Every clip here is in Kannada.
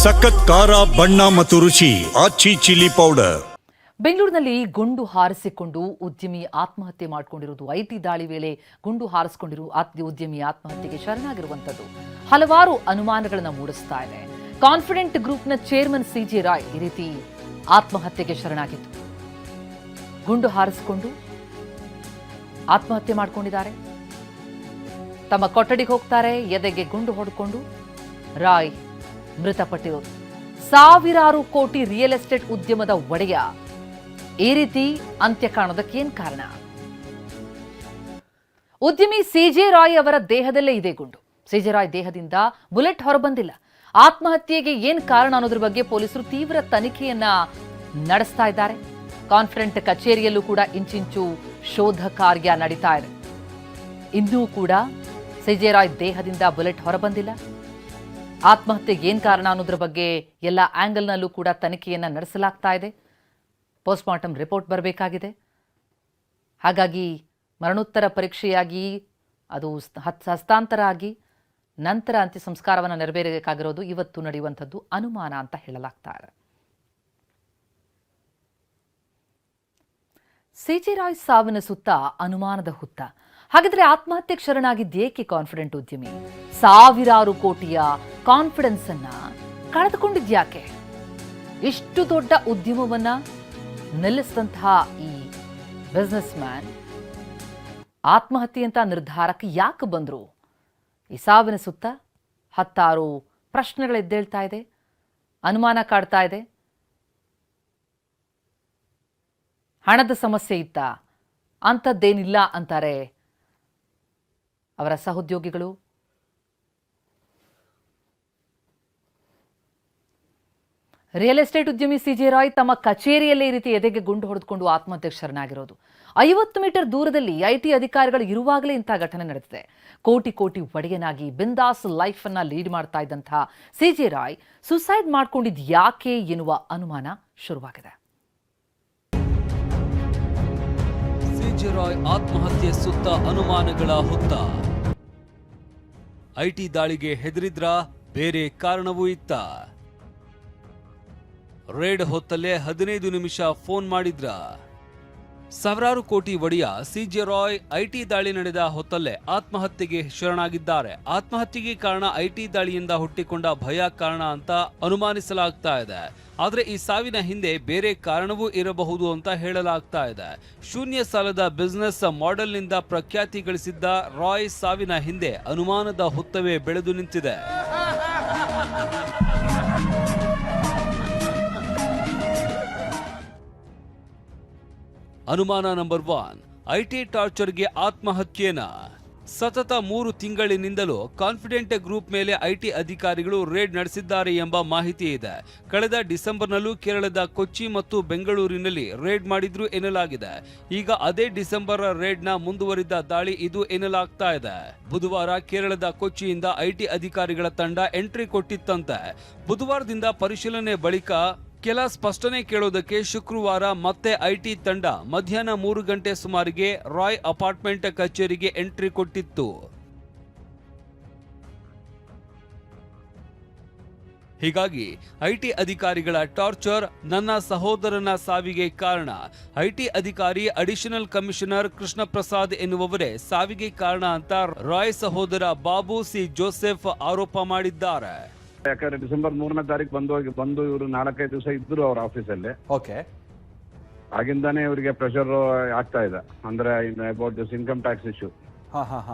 ಸಖತ್ ಖಾರ ಬಣ್ಣ ಮತ್ತು ರುಚಿ ಆಚಿ ಚಿಲ್ಲಿ ಪೌಡರ್. ಬೆಂಗಳೂರಿನಲ್ಲಿ ಗುಂಡು ಹಾರಿಸಿಕೊಂಡು ಉದ್ಯಮಿ ಆತ್ಮಹತ್ಯೆ ಮಾಡಿಕೊಂಡಿರುವುದು. ಐಟಿ ದಾಳಿ ವೇಳೆ ಗುಂಡು ಹಾರಿಸಿಕೊಂಡಿರುವ ಉದ್ಯಮಿ ಆತ್ಮಹತ್ಯೆಗೆ ಶರಣಾಗಿರುವಂಥದ್ದು ಹಲವಾರು ಅನುಮಾನಗಳನ್ನು ಮೂಡಿಸ್ತಾ ಇದೆ. ಕಾನ್ಫಿಡೆಂಟ್ ಗ್ರೂಪ್ನ ಚೇರ್ಮನ್ ಸಿಜೆ ರಾಯ್ ಈ ರೀತಿ ಆತ್ಮಹತ್ಯೆಗೆ ಶರಣಾಗಿದ್ದು ಗುಂಡು ಹಾರಿಸಿಕೊಂಡು ಆತ್ಮಹತ್ಯೆ ಮಾಡಿಕೊಂಡಿದ್ದಾರೆ. ತಮ್ಮ ಕೊಠಡಿಗೆ ಹೋಗ್ತಾರೆ, ಎದೆಗೆ ಗುಂಡು ಹೊಡೆಕೊಂಡು ರಾಯ್ ಮೃತಪಟ್ಟಿರೋದು. ಸಾವಿರಾರು ಕೋಟಿ ರಿಯಲ್ ಎಸ್ಟೇಟ್ ಉದ್ಯಮದ ಒಡೆಯ ಈ ರೀತಿ ಅಂತ್ಯ ಕಾಣೋದಕ್ಕೇನ್ ಕಾರಣ? ಉದ್ಯಮಿ ಸಿಜೆ ರಾಯ್ ಅವರ ದೇಹದಲ್ಲೇ ಇದೆ ಗುಂಡು. ಸಿಜೆ ರಾಯ್ ದೇಹದಿಂದ ಬುಲೆಟ್ ಹೊರಬಂದಿಲ್ಲ. ಆತ್ಮಹತ್ಯೆಗೆ ಏನ್ ಕಾರಣ ಅನ್ನೋದ್ರ ಬಗ್ಗೆ ಪೊಲೀಸರು ತೀವ್ರ ತನಿಖೆಯನ್ನ ನಡೆಸ್ತಾ ಇದ್ದಾರೆ. ಕಾನ್ಫಿಡೆಂಟ್ ಕಚೇರಿಯಲ್ಲೂ ಕೂಡ ಇಂಚಿಂಚು ಶೋಧ ಕಾರ್ಯ ನಡೀತಾ ಇದೆ. ಇನ್ನೂ ಕೂಡ ಸಿಜೆ ರಾಯ್ ದೇಹದಿಂದ ಬುಲೆಟ್ ಹೊರಬಂದಿಲ್ಲ. ಆತ್ಮಹತ್ಯೆಗೆ ಏನ್ ಕಾರಣ ಅನ್ನೋದ್ರ ಬಗ್ಗೆ ಎಲ್ಲ ಆಂಗಲ್ನಲ್ಲೂ ಕೂಡ ತನಿಖೆಯನ್ನ ನಡೆಸಲಾಗ್ತಾ ಇದೆ. ಪೋಸ್ಟ್ಮಾರ್ಟಮ್ ರಿಪೋರ್ಟ್ ಬರಬೇಕಾಗಿದೆ. ಹಾಗಾಗಿ ಮರಣೋತ್ತರ ಪರೀಕ್ಷೆಯಾಗಿ ಅದು ಹಸ್ತಾಂತರ ಆಗಿ ನಂತರ ಅಂತ್ಯ ಸಂಸ್ಕಾರವನ್ನು ನೆರವೇರಬೇಕಾಗಿರೋದು ಇವತ್ತು ನಡೆಯುವಂಥದ್ದು ಅನುಮಾನ ಅಂತ ಹೇಳಲಾಗ್ತಾ ಇದೆ. ಸಿಜೆ ರಾಯ್ ಸಾವಿನ ಸುತ್ತ ಅನುಮಾನದ ಹುತ್ತ. ಹಾಗಾದ್ರೆ ಆತ್ಮಹತ್ಯೆಗೆ ಶರಣಾಗಿದ್ದೇಕೆ ಕಾನ್ಫಿಡೆಂಟ್ ಉದ್ಯಮಿ? ಸಾವಿರಾರು ಕೋಟಿಯ ಕಾನ್ಫಿಡೆನ್ಸ್ ಅನ್ನ ಕಳೆದುಕೊಂಡಿದ್ಯಾಕೆ? ಇಷ್ಟು ದೊಡ್ಡ ಉದ್ಯಮವನ್ನ ನಿಲ್ಲಿಸಿದಂತಹ ಈ ಬಿಸ್ನೆಸ್ ಮ್ಯಾನ್ ಆತ್ಮಹತ್ಯೆ ಅಂತ ನಿರ್ಧಾರಕ್ಕೆ ಯಾಕೆ ಬಂದ್ರು? ಈ ಸಾವಿನ ಸುತ್ತ ಹತ್ತಾರು ಪ್ರಶ್ನೆಗಳೆದ್ದೇಳ್ತಾ ಇದೆ, ಅನುಮಾನ ಕಾಡ್ತಾ ಇದೆ. ಹಣದ ಸಮಸ್ಯೆ ಇತ್ತ? ಅಂಥದ್ದೇನಿಲ್ಲ ಅಂತಾರೆ ಅವರ ಸಹೋದ್ಯೋಗಿಗಳು. ರಿಯಲ್ ಎಸ್ಟೇಟ್ ಉದ್ಯಮಿ ಸಿಜೆ ರಾಯ್ ತಮ್ಮ ಕಚೇರಿಯಲ್ಲೇ ಈ ರೀತಿ ಎದೆಗೆ ಗುಂಡು ಹೊಡೆದುಕೊಂಡು ಆತ್ಮಹತ್ಯೆಗೆ ಶರಣಾಗಿರೋದು. 50 ಮೀಟರ್ ದೂರದಲ್ಲಿ ಐಟಿ ಅಧಿಕಾರಿಗಳು ಇರುವಾಗಲೇ ಇಂಥ ಘಟನೆ ನಡೆದಿದೆ. ಕೋಟಿ ಕೋಟಿ ಒಡೆಯನಾಗಿ ಬಿಂದಾಸ್ ಲೈಫ್ ಅನ್ನ ಲೀಡ್ ಮಾಡ್ತಾ ಇದ್ದಂತಹ ಸಿಜೆ ರಾಯ್ ಸುಸೈಡ್ ಮಾಡ್ಕೊಂಡಿದ್ ಯಾಕೆ ಎನ್ನುವ ಅನುಮಾನ ಶುರುವಾಗಿದೆ. ಸಿಜೆ ರಾಯ್ ಆತ್ಮಹತ್ಯೆ ಸುತ್ತ ಅನುಮಾನಗಳ ಹುತ್ತ. ಐಟಿ ದಾಳಿಗೆ ಹೆದರಿದ್ರ? ಬೇರೆ ಕಾರಣವೂ ಇತ್ತ? ರೇಡ್ ಹೊತ್ತಲ್ಲೇ 15 ನಿಮಿಷ ಫೋನ್ ಮಾಡಿದ್ರ? ಸಾವಿರಾರು ಕೋಟಿ ಒಡೆಯ ಸಿಜೆ ರಾಯ್ ಐಟಿ ದಾಳಿ ನಡೆದ ಹೊತ್ತಲ್ಲೇ ಆತ್ಮಹತ್ಯೆಗೆ ಶರಣಾಗಿದ್ದಾರೆ. ಆತ್ಮಹತ್ಯೆಗೆ ಕಾರಣ ಐಟಿ ದಾಳಿಯಿಂದ ಹುಟ್ಟಿಕೊಂಡ ಭಯ ಕಾರಣ ಅಂತ ಅನುಮಾನಿಸಲಾಗ್ತಾ ಇದೆ. ಆದ್ರೆ ಈ ಸಾವಿನ ಹಿಂದೆ ಬೇರೆ ಕಾರಣವೂ ಇರಬಹುದು ಅಂತ ಹೇಳಲಾಗ್ತಾ ಇದೆ. ಶೂನ್ಯ ಸಾಲದ ಬಿಸ್ನೆಸ್ ಮಾಡೆಲ್ನಿಂದ ಪ್ರಖ್ಯಾತಿ ಗಳಿಸಿದ್ದ ರಾಯ್ ಸಾವಿನ ಹಿಂದೆ ಅನುಮಾನದ ಹುತ್ತವೇ ಬೆಳೆದು ನಿಂತಿದೆ. ಅನುಮಾನ ನಂಬರ್ 1, ಐಟಿ ಟಾರ್ಚರ್ಗೆ ಆತ್ಮಹತ್ಯೆನ. ಸತತ 3 ತಿಂಗಳಿನಿಂದಲೂ ಕಾನ್ಫಿಡೆಂಟ್ ಗ್ರೂಪ್ ಮೇಲೆ ಐಟಿ ಅಧಿಕಾರಿಗಳು ರೇಡ್ ನಡೆಸಿದ್ದಾರೆ ಎಂಬ ಮಾಹಿತಿ ಇದೆ. ಕಳೆದ ಡಿಸೆಂಬರ್ನಲ್ಲೂ ಕೇರಳದ ಕೊಚ್ಚಿ ಮತ್ತು ಬೆಂಗಳೂರಿನಲ್ಲಿ ರೇಡ್ ಮಾಡಿದ್ರು ಎನ್ನಲಾಗಿದೆ. ಈಗ ಅದೇ ಡಿಸೆಂಬರ್ ರೇಡ್ನ ಮುಂದುವರಿದ ದಾಳಿ ಇದು ಎನ್ನಲಾಗ್ತಾ ಇದೆ. ಬುಧವಾರ ಕೇರಳದ ಕೊಚ್ಚಿಯಿಂದ ಐಟಿ ಅಧಿಕಾರಿಗಳ ತಂಡ ಎಂಟ್ರಿ ಕೊಟ್ಟಿತ್ತಂತೆ. ಬುಧವಾರದಿಂದ ಪರಿಶೀಲನೆ ಬಳಿಕ ಕೆಲ ಸ್ಪಷ್ಟನೆ ಕೇಳೋದಕ್ಕೆ ಶುಕ್ರವಾರ ಮತ್ತೆ ಐಟಿ ತಂಡ ಮಧ್ಯಾಹ್ನ 3 ಗಂಟೆ ಸುಮಾರಿಗೆ ರಾಯ್ ಅಪಾರ್ಟ್ಮೆಂಟ್ ಕಚೇರಿಗೆ ಎಂಟ್ರಿ ಕೊಟ್ಟಿತ್ತು. ಹೀಗಾಗಿ ಐಟಿ ಅಧಿಕಾರಿಗಳ ಟಾರ್ಚರ್ ನನ್ನ ಸಹೋದರನ ಸಾವಿಗೆ ಕಾರಣ. ಐಟಿ ಅಧಿಕಾರಿ ಅಡಿಷನಲ್ ಕಮಿಷನರ್ ಕೃಷ್ಣ ಪ್ರಸಾದ್ ಎನ್ನುವವರೇ ಸಾವಿಗೆ ಕಾರಣ ಅಂತ ರಾಯ್ ಸಹೋದರ ಬಾಬು ಸಿ ಜೋಸೆಫ್ ಆರೋಪ ಮಾಡಿದ್ದಾರೆ. ಯಾಕಂದ್ರೆ ಡಿಸೆಂಬರ್ 3ನೇ ತಾರೀಕು ಬಂದು ಇವರು 4-5 ದಿವಸ ಇದ್ರು ಅವ್ರ ಆಫೀಸಲ್ಲಿ. ಓಕೆ, ಆಗಿಂದಾನೇ ಇವರಿಗೆ ಪ್ರೆಷರ್ ಆಗ್ತಾ ಇದೆ. ಅಂದ್ರೆ about this income tax issue.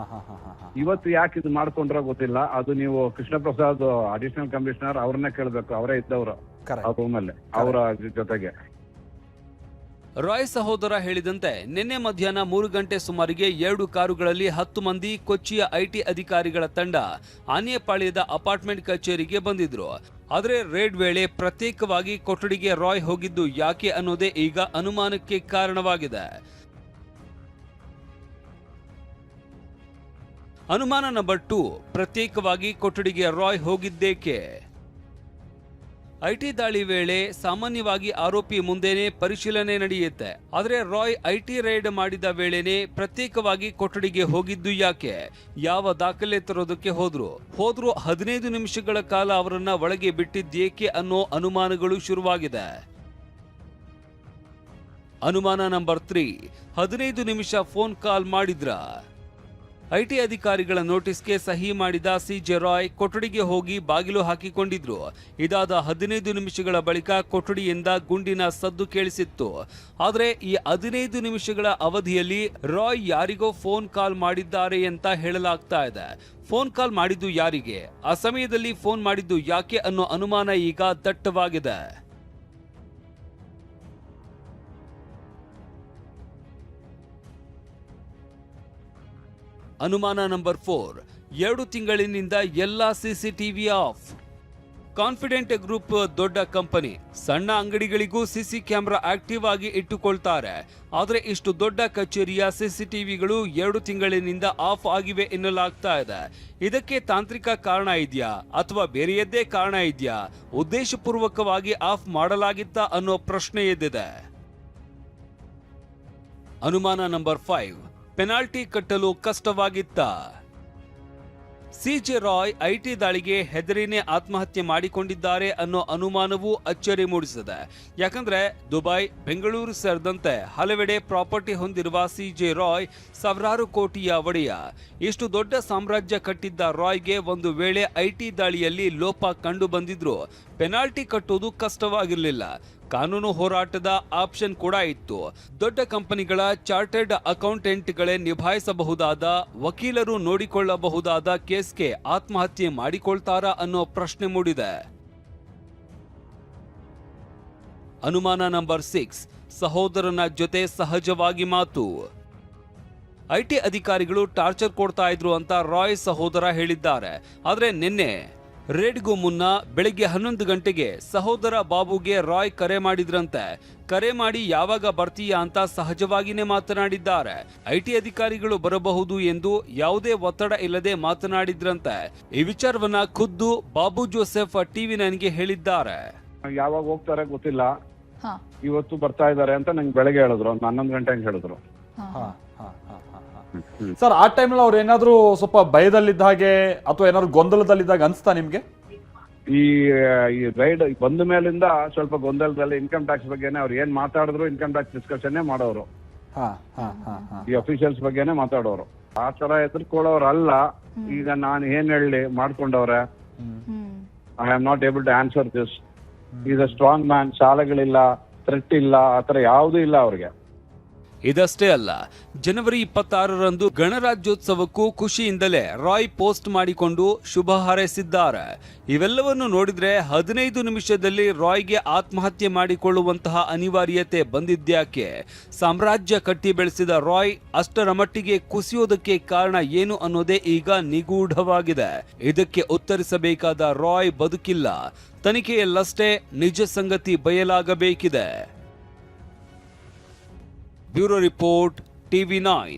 ಇವತ್ತು ಯಾಕೆ ಇದು ಮಾಡ್ಕೊಂಡ್ರೋ ಗೊತ್ತಿಲ್ಲ. ಅದು ನೀವು ಕೃಷ್ಣ ಪ್ರಸಾದ್ ಅಡಿಷನಲ್ ಕಮಿಷನರ್ ಅವ್ರನ್ನೇ ಕೇಳ್ಬೇಕು. ಅವರೇ ಇದ್ದವರು ಆ ರೂಮಲ್ಲಿ ಅವರ ಜೊತೆಗೆ. ರಾಯ್ ಸಹೋದರ ಹೇಳಿದಂತೆ ನಿನ್ನೆ ಮಧ್ಯಾಹ್ನ 3 ಗಂಟೆ ಸುಮಾರಿಗೆ 2 ಕಾರುಗಳಲ್ಲಿ 10 ಮಂದಿ ಕೊಚ್ಚಿಯ ಐಟಿ ಅಧಿಕಾರಿಗಳ ತಂಡ ಆನೆಪಾಳ್ಯದ ಅಪಾರ್ಟ್ಮೆಂಟ್ ಕಚೇರಿಗೆ ಬಂದಿದ್ರು. ಆದರೆ ರೇಡ್ ವೇಳೆ ಪ್ರತ್ಯೇಕವಾಗಿ ಕೊಠಡಿಗೆ ರಾಯ್ ಹೋಗಿದ್ದು ಯಾಕೆ ಅನ್ನೋದೇ ಈಗ ಅನುಮಾನಕ್ಕೆ ಕಾರಣವಾಗಿದೆ. ಅನುಮಾನ ನಂಬರ್ 2, ಪ್ರತ್ಯೇಕವಾಗಿ ಕೊಠಡಿಗೆ ರಾಯ್ ಹೋಗಿದ್ದೇಕೆ? ಐಟಿ ದಾಳಿ ವೇಳೆ ಸಾಮಾನ್ಯವಾಗಿ ಆರೋಪಿ ಮುಂದೆನೆ ಪರಿಶೀಲನೆ ನಡೆಯುತ್ತೆ. ಆದರೆ ರಾಯ್ ಐಟಿ ರೈಡ್ ಮಾಡಿದ ವೇಳೆನೆ ಪ್ರತ್ಯೇಕವಾಗಿ ಕೊಠಡಿಗೆ ಹೋಗಿದ್ದು ಯಾಕೆ? ಯಾವ ದಾಖಲೆ ತರೋದಕ್ಕೆ ಹೋದ್ರು 15 ನಿಮಿಷಗಳ ಕಾಲ ಅವರನ್ನ ಒಳಗೆ ಬಿಟ್ಟಿದ್ದೇಕೆ ಅನ್ನೋ ಅನುಮಾನಗಳು ಶುರುವಾಗಿದೆ. ಅನುಮಾನ ನಂಬರ್ 3, 15 ನಿಮಿಷ ಫೋನ್ ಕಾಲ್ ಮಾಡಿದ್ರ? ಐಟಿ ಅಧಿಕಾರಿಗಳ ನೋಟಿಸ್ಗೆ ಸಹಿ ಮಾಡಿದ ಸಿಜೆ ರಾಯ್ ಕೊಠಡಿಗೆ ಹೋಗಿ ಬಾಗಿಲು ಹಾಕಿಕೊಂಡಿದ್ರು. ಇದಾದ 15 ನಿಮಿಷಗಳ ಬಳಿಕ ಕೊಠಡಿಯಿಂದ ಗುಂಡಿನ ಸದ್ದು ಕೇಳಿಸಿತ್ತು. ಆದರೆ ಈ 15 ನಿಮಿಷಗಳ ಅವಧಿಯಲ್ಲಿ ರಾಯ್ ಯಾರಿಗೋ ಫೋನ್ ಕಾಲ್ ಮಾಡಿದ್ದಾರೆ ಅಂತ ಹೇಳಲಾಗ್ತಾ ಇದೆ. ಫೋನ್ ಕಾಲ್ ಮಾಡಿದ್ದು ಯಾರಿಗೆ? ಆ ಸಮಯದಲ್ಲಿ ಫೋನ್ ಮಾಡಿದ್ದು ಯಾಕೆ ಅನ್ನೋ ಅನುಮಾನ ಈಗ ದಟ್ಟವಾಗಿದೆ. ಅನುಮಾನ ನಂಬರ್ 4, 2 ತಿಂಗಳಿನಿಂದ ಎಲ್ಲ ಸಿಸಿಟಿವಿ ಆಫ್. ಕಾನ್ಫಿಡೆಂಟ್ ಗ್ರೂಪ್ ದೊಡ್ಡ ಕಂಪನಿ, ಸಣ್ಣ ಅಂಗಡಿಗಳಿಗೂ ಸಿಸಿ ಕ್ಯಾಮೆರಾ ಆಕ್ಟಿವ್ ಆಗಿ ಇಟ್ಟುಕೊಳ್ತಾರೆ. ಆದರೆ ಇಷ್ಟು ದೊಡ್ಡ ಕಚೇರಿಯ ಸಿಸಿಟಿವಿಗಳು 2 ತಿಂಗಳಿನಿಂದ ಆಫ್ ಆಗಿವೆ ಎನ್ನಲಾಗ್ತಾ ಇದೆ. ಇದಕ್ಕೆ ತಾಂತ್ರಿಕ ಕಾರಣ ಇದೆಯಾ ಅಥವಾ ಬೇರೆಯದ್ದೇ ಕಾರಣ ಇದೆಯಾ? ಉದ್ದೇಶಪೂರ್ವಕವಾಗಿ ಆಫ್ ಮಾಡಲಾಗಿತ್ತಾ ಅನ್ನೋ ಪ್ರಶ್ನೆ ಎದ್ದಿದೆ. ಅನುಮಾನ ನಂಬರ್ 5, ಪೆನಾಲ್ಟಿ ಕಟ್ಟಲು ಕಷ್ಟವಾಗಿತ್ತ? ಸಿಜೆ ರಾಯ್ ಐಟಿ ದಾಳಿಗೆ ಹೆದರಿನೇ ಆತ್ಮಹತ್ಯೆ ಮಾಡಿಕೊಂಡಿದ್ದಾರೆ ಅನ್ನೋ ಅನುಮಾನವೂ ಅಚ್ಚರಿ ಮೂಡಿಸಿದೆ. ಯಾಕಂದ್ರೆ ದುಬೈ, ಬೆಂಗಳೂರು ಸೇರಿದಂತೆ ಹಲವೆಡೆ ಪ್ರಾಪರ್ಟಿ ಹೊಂದಿರುವ ಸಿಜೆ ರಾಯ್ ಸಾವಿರಾರು ಕೋಟಿಯ ಒಡೆಯ. ಇಷ್ಟು ದೊಡ್ಡ ಸಾಮ್ರಾಜ್ಯ ಕಟ್ಟಿದ್ದ ರಾಯ್ಗೆ ಒಂದು ವೇಳೆ ಐಟಿ ದಾಳಿಯಲ್ಲಿ ಲೋಪ ಕಂಡು ಬಂದಿದ್ರು ಪೆನಾಲ್ಟಿ ಕಟ್ಟೋದು ಕಷ್ಟವಾಗಿರಲಿಲ್ಲ. ಕಾನೂನು ಹೋರಾಟದ ಆಪ್ಷನ್ ಕೂಡ ಇತ್ತು. ದೊಡ್ಡ ಕಂಪನಿಗಳ ಚಾರ್ಟರ್ಡ್ ಅಕೌಂಟೆಂಟ್ಗಳೇ ನಿಭಾಯಿಸಬಹುದಾದ, ವಕೀಲರು ನೋಡಿಕೊಳ್ಳಬಹುದಾದ ಕೇಸ್ಗೆ ಆತ್ಮಹತ್ಯೆ ಮಾಡಿಕೊಳ್ತಾರಾ ಅನ್ನೋ ಪ್ರಶ್ನೆ ಮೂಡಿದೆ. ಅನುಮಾನ ನಂಬರ್ 6, ಸಹೋದರನ ಜೊತೆ ಸಹಜವಾಗಿ ಮಾತು. ಐಟಿ ಅಧಿಕಾರಿಗಳು ಟಾರ್ಚರ್ ಕೊಡ್ತಾ ಇದ್ರು ಅಂತ ರಾಯ್ ಸಹೋದರ ಹೇಳಿದ್ದಾರೆ. ಆದ್ರೆ ನಿನ್ನೆ ರೇಡ್ಗೂ ಮುನ್ನ ಬೆಳಿಗ್ಗೆ 11 ಗಂಟೆಗೆ ಸಹೋದರ ಬಾಬುಗೆ ರಾಯ್ ಕರೆ ಮಾಡಿದ್ರಂತೆ. ಕರೆ ಮಾಡಿ ಯಾವಾಗ ಬರ್ತೀಯಾ ಅಂತ ಸಹಜವಾಗಿನೇ ಮಾತನಾಡಿದ್ದಾರೆ. ಐಟಿ ಅಧಿಕಾರಿಗಳು ಬರಬಹುದು ಎಂದು ಯಾವುದೇ ಒತ್ತಡ ಇಲ್ಲದೆ ಮಾತನಾಡಿದ್ರಂತೆ. ಈ ವಿಚಾರವನ್ನ ಖುದ್ದು ಬಾಬು ಜೋಸೆಫ್ TV9ಗೆ ಹೇಳಿದ್ದಾರೆ. ಯಾವಾಗ ಹೋಗ್ತಾರೆ ಗೊತ್ತಿಲ್ಲ, ಇವತ್ತು ಬರ್ತಾ ಇದ್ದಾರೆ ಅಂತ ನಂಗೆ ಬೆಳಗ್ಗೆ ಹೇಳಿದ್ರು, 11 ಗಂಟೆ ಹೇಳಿದ್ರು. ಸರ್, ಆ ಟೈಮಲ್ಲಿ ಅವ್ರು ಏನಾದ್ರು ಸ್ವಲ್ಪ ಭಯದಲ್ಲಿದ್ದ ಹಾಗೆ ಅಥವಾ ಏನಾದ್ರು ಗೊಂದಲದಲ್ಲಿದ್ದಾಗ ಅನ್ಸ್ತಾ ನಿಮ್ಗೆ? ಈ ರೈಡ್ ಬಂದ ಮೇಲಿಂದ ಸ್ವಲ್ಪ ಗೊಂದಲದಲ್ಲಿ ಇನ್ಕಮ್ ಟ್ಯಾಕ್ಸ್ ಬಗ್ಗೆನೇ ಅವ್ರು ಏನ್ ಮಾತಾಡಿದ್ರು ಇನ್ಕಮ್ ಟ್ಯಾಕ್ಸ್ ಡಿಸ್ಕಷನ್ ಮಾಡೋರು. ಈ ಅಫಿಷಿಯಲ್ಸ್ ಬಗ್ಗೆನೇ ಮಾತಾಡೋರು. ಆ ತರ ಎದುರ್ಕೊಳ್ಳೋರು ಅಲ್ಲ. ಈಗ ನಾನು ಏನ್ ಹೇಳಿ ಮಾಡ್ಕೊಂಡವ್ರೆ. I am not able to answer this. Is a strong man. ಸಾಲಗಳಿಲ್ಲ, ಥ್ರೆಟ್ ಇಲ್ಲ, ಆತರ ಯಾವುದೂ ಇಲ್ಲ ಅವ್ರಿಗೆ. ಇದಷ್ಟೇ ಅಲ್ಲ, ಜನವರಿ 26ರಂದು ಗಣರಾಜ್ಯೋತ್ಸವಕ್ಕೂ ಖುಷಿಯಿಂದಲೇ ರಾಯ್ ಪೋಸ್ಟ್ ಮಾಡಿಕೊಂಡು ಶುಭ ಹಾರೈಸಿದ್ದಾರೆ. ಇವೆಲ್ಲವನ್ನು ನೋಡಿದ್ರೆ 15 ನಿಮಿಷದಲ್ಲಿ ರಾಯ್ಗೆ ಆತ್ಮಹತ್ಯೆ ಮಾಡಿಕೊಳ್ಳುವಂತಹ ಅನಿವಾರ್ಯತೆ ಬಂದಿದ್ಯಾಕೆ? ಸಾಮ್ರಾಜ್ಯ ಕಟ್ಟಿ ಬೆಳೆಸಿದ ರಾಯ್ ಅಷ್ಟರ ಮಟ್ಟಿಗೆ ಕುಸಿಯೋದಕ್ಕೆ ಕಾರಣ ಏನು ಅನ್ನೋದೇ ಈಗ ನಿಗೂಢವಾಗಿದೆ. ಇದಕ್ಕೆ ಉತ್ತರಿಸಬೇಕಾದ ರಾಯ್ ಬದುಕಿಲ್ಲ. ತನಿಖೆಯಲ್ಲಷ್ಟೇ ನಿಜ ಸಂಗತಿ ಬಯಲಾಗಬೇಕಿದೆ. Bureau report, TV9.